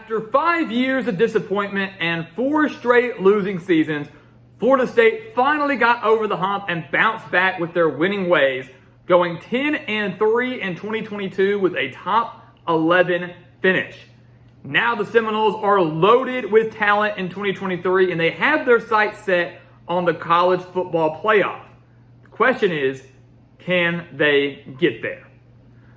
After 5 years of disappointment and 4 straight losing seasons, Florida State finally got over the hump and bounced back with their winning ways, going 10-3 in 2022 with a top 11 finish. Now the Seminoles are loaded with talent in 2023 and they have their sights set on the college football playoff. The question is, can they get there?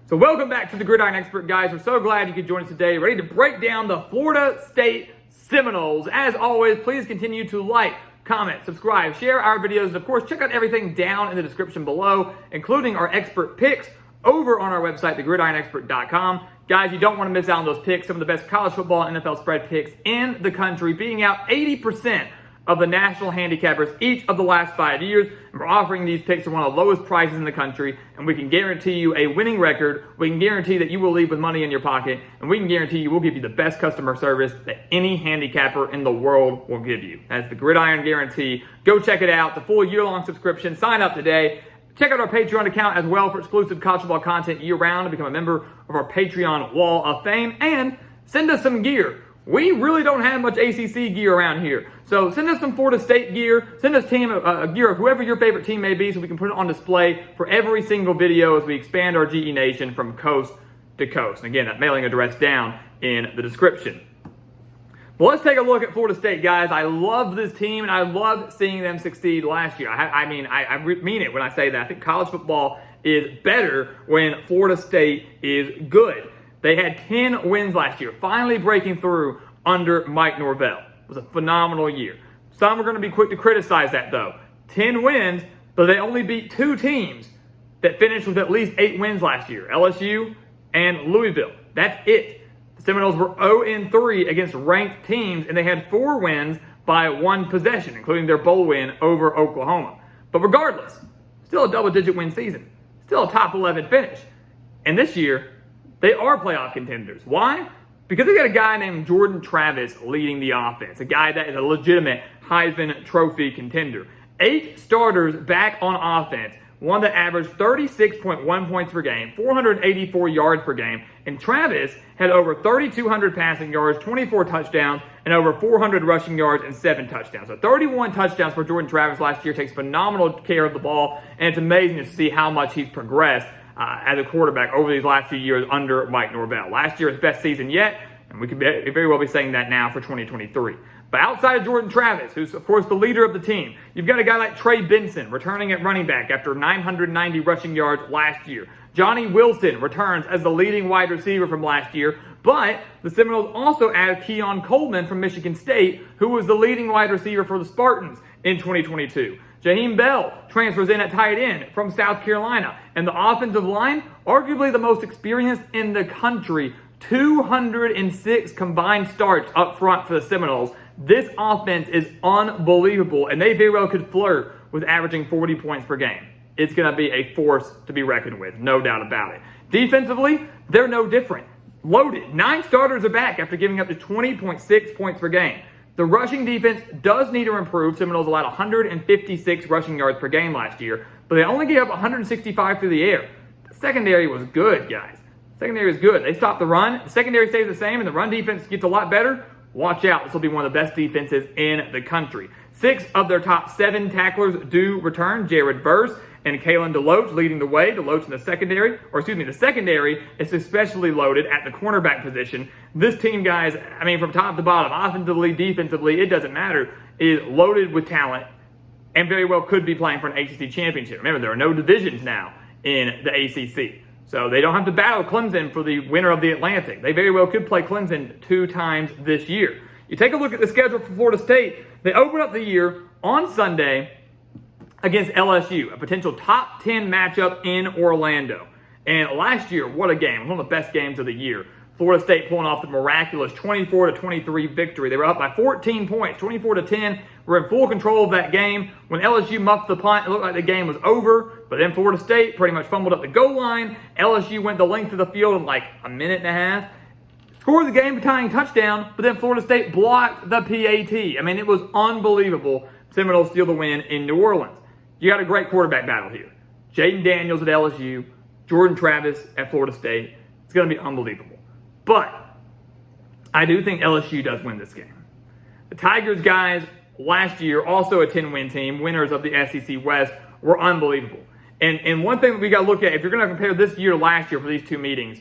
So welcome back to the Gridiron Expert, guys. We're so glad you could join us today, ready to break down the Florida State Seminoles. As always, please continue to like, comment, subscribe, share our videos, and of course, check out everything down in the description below, including our expert picks over on our website, thegridironexpert.com. Guys, you don't want to miss out on those picks. Some of the best college football and NFL spread picks in the country, beating out 80% of the national handicappers each of the last 5 years. And we're offering these picks at one of the lowest prices in the country, and we can guarantee you a winning record. We can guarantee that you will leave with money in your pocket, and we can guarantee you we'll give you the best customer service that any handicapper in the world will give you. That's the Gridiron Guarantee. Go check it out. The full year-long subscription. Sign up today. Check out our Patreon account as well for exclusive college football content year-round and become a member of our Patreon Wall of Fame. And send us some gear. We really don't have much ACC gear around here. So send us some Florida State gear. Send us gear of whoever your favorite team may be so we can put it on display for every single video as we expand our GE Nation from coast to coast. And again, that mailing address down in the description. Well, let's take a look at Florida State, guys. I love this team, and I love seeing them succeed last year. I mean it when I say that. I think college football is better when Florida State is good. They had 10 wins last year, finally breaking through under Mike Norvell. It was a phenomenal year. Some are going to be quick to criticize that, though. 10 wins, but they only beat 2 teams that finished with at least 8 wins last year, LSU and Louisville. That's it. The Seminoles were 0-3 against ranked teams, and they had 4 wins by 1 possession, including their bowl win over Oklahoma. But regardless, still a double-digit win season, still a top 11 finish. And this year, they are playoff contenders. Why? Because they got a guy named Jordan Travis leading the offense, a guy that is a legitimate Heisman Trophy contender. 8 starters back on offense, one that averaged 36.1 points per game, 484 yards per game, and Travis had over 3,200 passing yards, 24 touchdowns, and over 400 rushing yards and 7 touchdowns. So 31 touchdowns for Jordan Travis last year, takes phenomenal care of the ball, and it's amazing to see how much he's progressed as a quarterback over these last few years under Mike Norvell. Last year, his best season yet, and we could very well be saying that now for 2023. But outside of Jordan Travis, who's of course the leader of the team, you've got a guy like Trey Benson returning at running back after 990 rushing yards last year. Johnny Wilson returns as the leading wide receiver from last year, but the Seminoles also added Keon Coleman from Michigan State, who was the leading wide receiver for the Spartans in 2022. Jaheim Bell transfers in at tight end from South Carolina. And the offensive line, arguably the most experienced in the country, 206 combined starts up front for the Seminoles. This offense is unbelievable, and they very well could flirt with averaging 40 points per game. It's going to be a force to be reckoned with, no doubt about it. Defensively, they're no different. Loaded. 9 starters are back after giving up to 20.6 points per game. The rushing defense does need to improve. Seminoles allowed 156 rushing yards per game last year, but they only gave up 165 through the air. The secondary was good, guys. The secondary is good. They stopped the run. The secondary stays the same, and the run defense gets a lot better. Watch out. This will be one of the best defenses in the country. 6 of their top 7 tacklers do return. Jared Verse and Kalen DeLoach leading the way. DeLoach in the secondary, the secondary is especially loaded at the cornerback position. This team, guys, I mean, from top to bottom, offensively, defensively, it doesn't matter, is loaded with talent and very well could be playing for an ACC championship. Remember, there are no divisions now in the ACC. So they don't have to battle Clemson for the winner of the Atlantic. They very well could play Clemson 2 times this year. You take a look at the schedule for Florida State. They open up the year on Sunday against LSU, a potential top 10 matchup in Orlando. And last year, what a game. One of the best games of the year. Florida State pulling off the miraculous 24-23 victory. They were up by 14 points, 24-10. We're in full control of that game. When LSU muffed the punt, it looked like the game was over. But then Florida State pretty much fumbled up the goal line. LSU went the length of the field in like a minute and a half. Scored the game-tying touchdown, but then Florida State blocked the PAT. I mean, it was unbelievable. Seminoles steal the win in New Orleans. You got a great quarterback battle here. Jaden Daniels at LSU, Jordan Travis at Florida State. It's going to be unbelievable. But I do think LSU does win this game. The Tigers guys last year, also a 10-win team, winners of the SEC West, were unbelievable. And one thing that we got to look at, if you're going to compare this year to last year for these two meetings,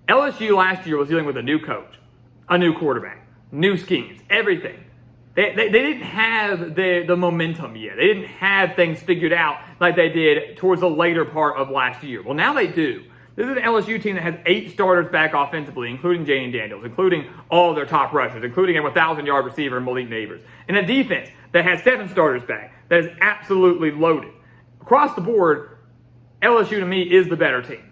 LSU last year was dealing with a new coach, a new quarterback, new schemes, everything. They didn't have the momentum yet. They didn't have things figured out like they did towards the later part of last year. Well, now they do. This is an LSU team that has 8 starters back offensively, including Jayden Daniels, including all of their top rushers, including a 1,000-yard receiver, Malik Neighbors, and a defense that has 7 starters back that is absolutely loaded. Across the board, LSU to me is the better team.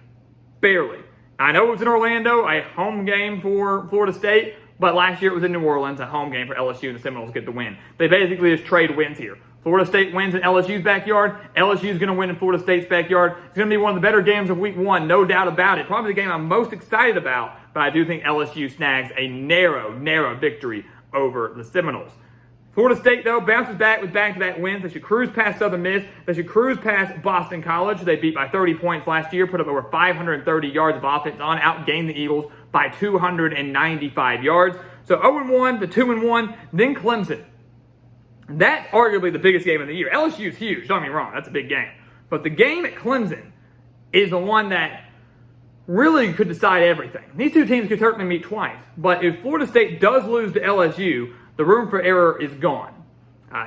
Barely. I know it was in Orlando, a home game for Florida State, but last year it was in New Orleans, a home game for LSU, and the Seminoles get the win. They basically just trade wins here. Florida State wins in LSU's backyard. LSU's going to win in Florida State's backyard. It's going to be one of the better games of week 1, no doubt about it. Probably the game I'm most excited about, but I do think LSU snags a narrow victory over the Seminoles. Florida State, though, bounces back with back-to-back wins. They should cruise past Southern Miss. They should cruise past Boston College. They beat by 30 points last year, put up over 530 yards of offense on, outgained the Eagles by 295 yards. So 0-1 to 2-1, then Clemson. That's arguably the biggest game of the year. LSU is huge, don't get me wrong, that's a big game. But the game at Clemson is the one that really could decide everything. These two teams could certainly meet twice, but if Florida State does lose to LSU, the room for error is gone.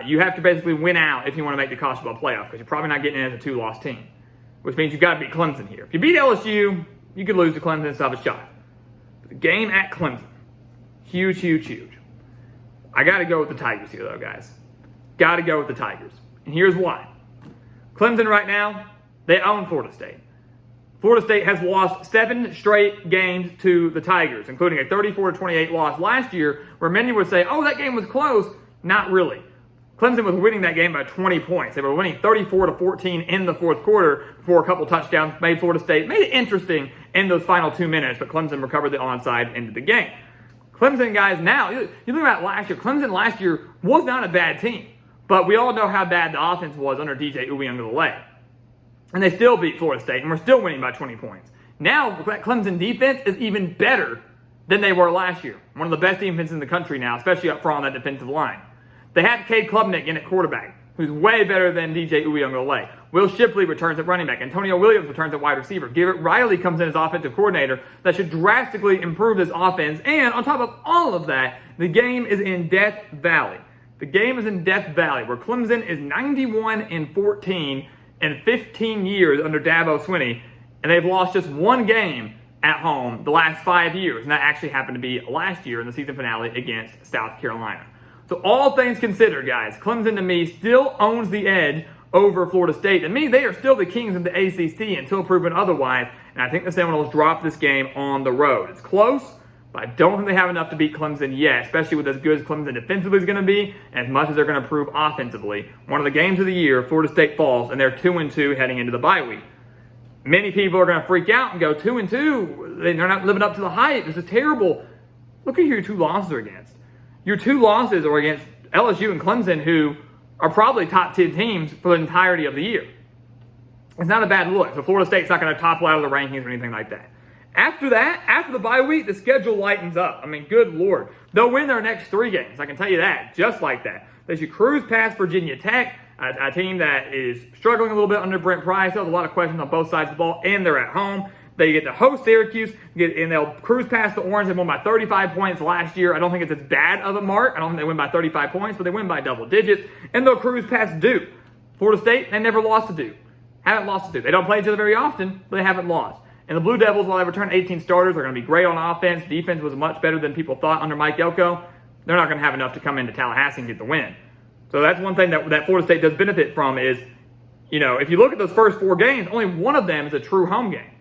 You have to basically win out if you want to make the college football playoff, because you're probably not getting in as a 2-loss team, which means you've got to beat Clemson here. If you beat LSU, you could lose to Clemson and still have a shot. But the game at Clemson, huge. I got to go with the Tigers here, though, guys. Got to go with the Tigers. And here's why. Clemson right now, they own Florida State. Florida State has lost 7 straight games to the Tigers, including a 34-28 loss last year, where many would say, oh, that game was close. Not really. Clemson was winning that game by 20 points. They were winning 34-14 in the fourth quarter before a couple touchdowns made Florida State, made it interesting in those final 2 minutes, but Clemson recovered the onside into the game. Clemson, guys, now, you think about last year. Clemson last year was not a bad team. But we all know how bad the offense was under DJ Uiagalelei. And they still beat Florida State, and we're still winning by 20 points. Now, that Clemson defense is even better than they were last year. One of the best defenses in the country now, especially up front on that defensive line. They have Cade Klubnik in at quarterback, who's way better than DJ Uiagalelei. Will Shipley returns at running back. Antonio Williams returns at wide receiver. Garrett Riley comes in as offensive coordinator. That should drastically improve this offense. And on top of all of that, the game is in Death Valley. The game is in Death Valley, where Clemson is 91-14 in 15 years under Dabo Swinney, and they've lost just 1 game at home the last 5 years, and that actually happened to be last year in the season finale against South Carolina. So all things considered, guys, Clemson to me still owns the edge over Florida State. To me, they are still the kings of the ACC until proven otherwise, and I think the Seminoles drop this game on the road. It's close, but I don't think they have enough to beat Clemson yet, especially with as good as Clemson defensively is going to be, and as much as they're going to prove offensively. One of the games of the year, Florida State falls, and they're 2-2 heading into the bye week. Many people are going to freak out and go 2-2. They're not living up to the hype. This is terrible. Look at who your 2 losses are against. Your 2 losses are against LSU and Clemson, who are probably top 10 teams for the entirety of the year. It's not a bad look. So Florida State's not going to topple out of the rankings or anything like that. After that, after the bye week, the schedule lightens up. I mean, good Lord. They'll win their next 3 games. I can tell you that, just like that. They should cruise past Virginia Tech, a team that is struggling a little bit under Brent Price. There's a lot of questions on both sides of the ball, and they're at home. They get to host Syracuse, and they'll cruise past the Orange. They won by 35 points last year. I don't think it's as bad of a mark. I don't think they win by 35 points, but they win by double digits. And they'll cruise past Duke. Florida State, they never lost to Duke. Haven't lost to Duke. They don't play each other very often, but they haven't lost. And the Blue Devils, while they return 18 starters, are going to be great on offense. Defense was much better than people thought under Mike Elko. They're not going to have enough to come into Tallahassee and get the win. So that's one thing that Florida State does benefit from is, if you look at those first 4 games, only one of them is a true home game.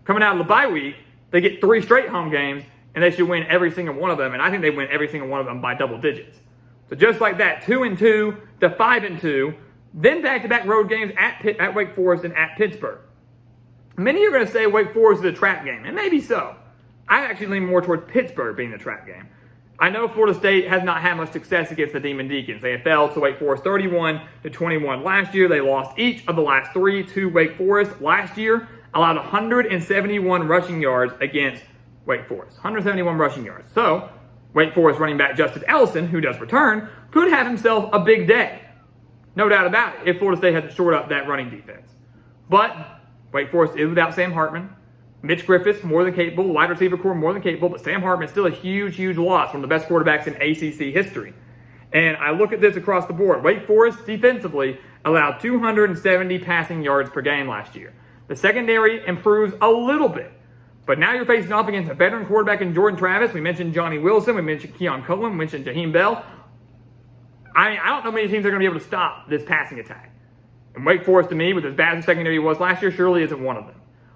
Coming out of the bye week, they get 3 straight home games, and they should win every single one of them. And I think they win every single one of them by double digits. So just like that, 2-2 to 5-2, then back-to-back road games at Wake Forest and at Pittsburgh. Many are going to say Wake Forest is a trap game, and maybe so. I actually lean more towards Pittsburgh being the trap game. I know Florida State has not had much success against the Demon Deacons. They fell to Wake Forest 31-21 last year. They lost each of the last 3 to Wake Forest. Last year, allowed 171 rushing yards against Wake Forest. 171 rushing yards. So, Wake Forest running back Justice Ellison, who does return, could have himself a big day. No doubt about it, if Florida State hasn't shored up that running defense. But Wake Forest is without Sam Hartman. Mitch Griffiths, more than capable. The wide receiver core, more than capable. But Sam Hartman is still a huge, huge loss. One of the best quarterbacks in ACC history. And I look at this across the board. Wake Forest defensively allowed 270 passing yards per game last year. The secondary improves a little bit. But now you're facing off against a veteran quarterback in Jordan Travis. We mentioned Johnny Wilson. We mentioned Keon Copeland. We mentioned Jaheim Bell. I don't know many teams are going to be able to stop this passing attack. And Wake Forest, to me, with as bad as the secondary was last year, surely isn't one of them.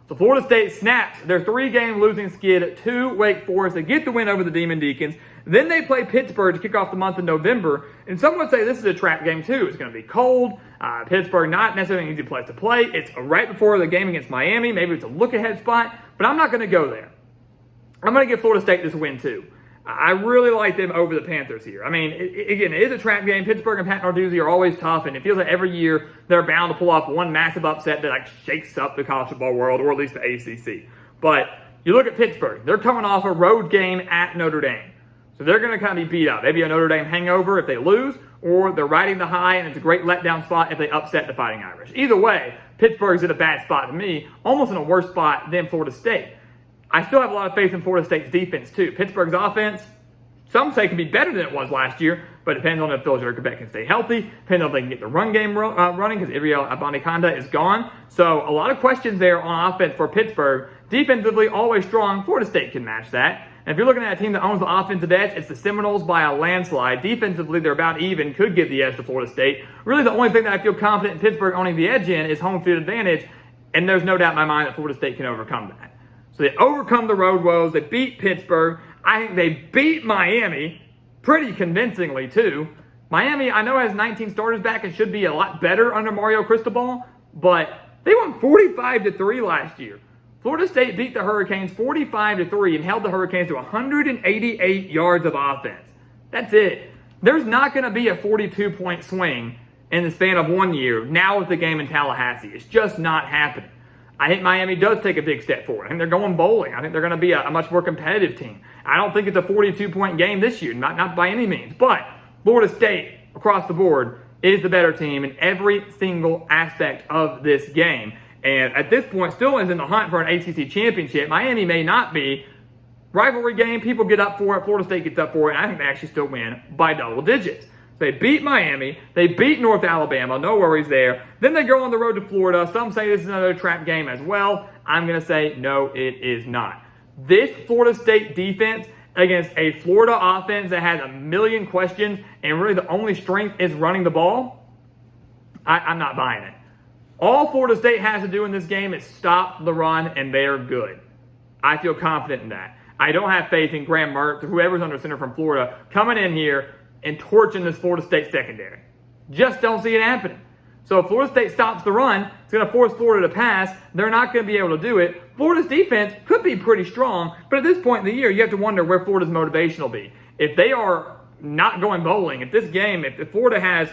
So Florida State snaps their 3-game losing skid to Wake Forest. They get the win over the Demon Deacons. Then they play Pittsburgh to kick off the month of November. And some would say this is a trap game, too. It's going to be cold. Pittsburgh, not necessarily an easy place to play. It's right before the game against Miami. Maybe it's a look-ahead spot. But I'm not going to go there. I'm going to give Florida State this win, too. I really like them over the Panthers here. I mean, again, it is a trap game. Pittsburgh and Pat Narduzzi are always tough, and it feels like every year they're bound to pull off one massive upset that shakes up the college football world, or at least the ACC. But you look at Pittsburgh. They're coming off a road game at Notre Dame. So they're going to kind of be beat up. Maybe a Notre Dame hangover if they lose, or they're riding the high, and it's a great letdown spot if they upset the Fighting Irish. Either way, Pittsburgh's in a bad spot to me, almost in a worse spot than Florida State. I still have a lot of faith in Florida State's defense, too. Pittsburgh's offense, some say, can be better than it was last year, but it depends on if Phil Jurkovec can stay healthy, depends on if they can get the run game running, because Iriel Abanikanda is gone. So a lot of questions there on offense for Pittsburgh. Defensively, always strong. Florida State can match that. And if you're looking at a team that owns the offensive edge, it's the Seminoles by a landslide. Defensively, they're about even, could give the edge to Florida State. Really, the only thing that I feel confident in Pittsburgh owning the edge in is home field advantage, and there's no doubt in my mind that Florida State can overcome that. So they overcome the road woes. They beat Pittsburgh. I think they beat Miami pretty convincingly, too. Miami, I know, has 19 starters back and should be a lot better under Mario Cristobal, but they won 45-3 last year. Florida State beat the Hurricanes 45-3 and held the Hurricanes to 188 yards of offense. That's it. There's not going to be a 42-point swing in the span of 1 year now with the game in Tallahassee. It's just not happening. I think Miami does take a big step forward. I think they're going bowling. I think they're going to be a much more competitive team. I don't think it's a 42-point game this year, not by any means. But Florida State, across the board, is the better team in every single aspect of this game. And at this point, still is in the hunt for an ACC championship. Miami may not be. Rivalry game, people get up for it. Florida State gets up for it. And I think they actually still win by double digits. They beat Miami. They beat North Alabama. No worries there. Then they go on the road to Florida. Some say this is another trap game as well. I'm going to say no, it is not. This Florida State defense against a Florida offense that has a million questions and really the only strength is running the ball, I'm not buying it. All Florida State has to do in this game is stop the run, and they're good. I feel confident in that. I don't have faith in Graham Mertz or whoever's under center from Florida coming in here and torching this Florida State secondary. Just don't see it happening. So if Florida State stops the run, it's going to force Florida to pass. They're not going to be able to do it. Florida's defense could be pretty strong, but at this point in the year, you have to wonder where Florida's motivation will be. If they are not going bowling, if Florida has,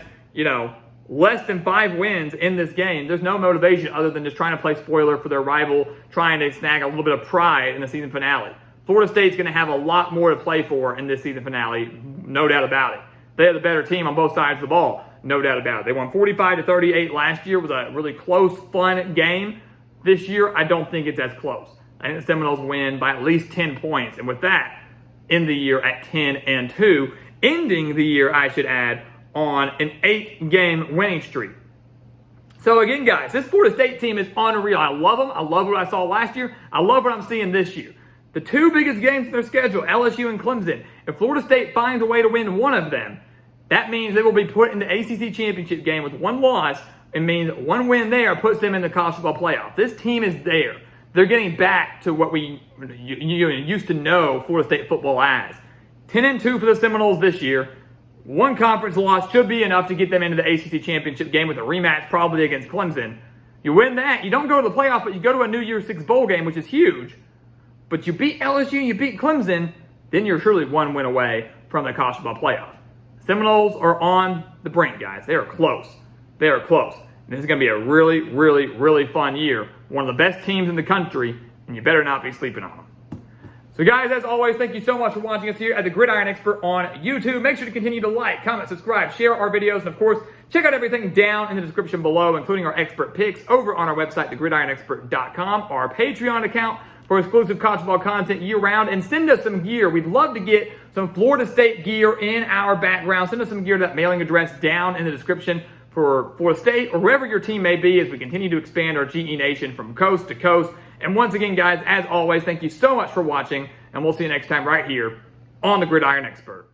less than 5 wins in this game, there's no motivation other than just trying to play spoiler for their rival, trying to snag a little bit of pride in the season finale. Florida State's going to have a lot more to play for in this season finale, no doubt about it. They are the better team on both sides of the ball, no doubt about it. They won 45-38 last year with a really close, fun game. This year, I don't think it's as close. I think the Seminoles win by at least 10 points, and with that, end the year at 10-2, ending the year, I should add, on an 8-game winning streak. So again, guys, this Florida State team is unreal. I love them. I love what I saw last year. I love what I'm seeing this year. The 2 biggest games in their schedule, LSU and Clemson. If Florida State finds a way to win one of them, that means they will be put in the ACC championship game with 1 loss. It means 1 win there puts them in the college football playoff. This team is there. They're getting back to what we used to know Florida State football as. 10-2 for the Seminoles this year. 1 conference loss should be enough to get them into the ACC championship game with a rematch probably against Clemson. You win that, you don't go to the playoff, but you go to a New Year's 6 bowl game, which is huge. But you beat LSU and you beat Clemson, then you're surely 1 win away from the college football playoff. Seminoles are on the brink, guys. They are close. They are close. And this is going to be a really, really, really fun year. One of the best teams in the country, and you better not be sleeping on them. So guys, as always, thank you so much for watching us here at the Gridiron Expert on YouTube. Make sure to continue to like, comment, subscribe, share our videos, and of course, check out everything down in the description below, including our expert picks over on our website, thegridironexpert.com, our Patreon account for exclusive college ball content year-round, and send us some gear. We'd love to get some Florida State gear in our background. Send us some gear to that mailing address down in the description for Florida State or wherever your team may be as we continue to expand our GE Nation from coast to coast. And once again, guys, as always, thank you so much for watching, and we'll see you next time right here on the Gridiron Expert.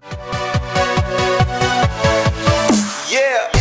Yeah.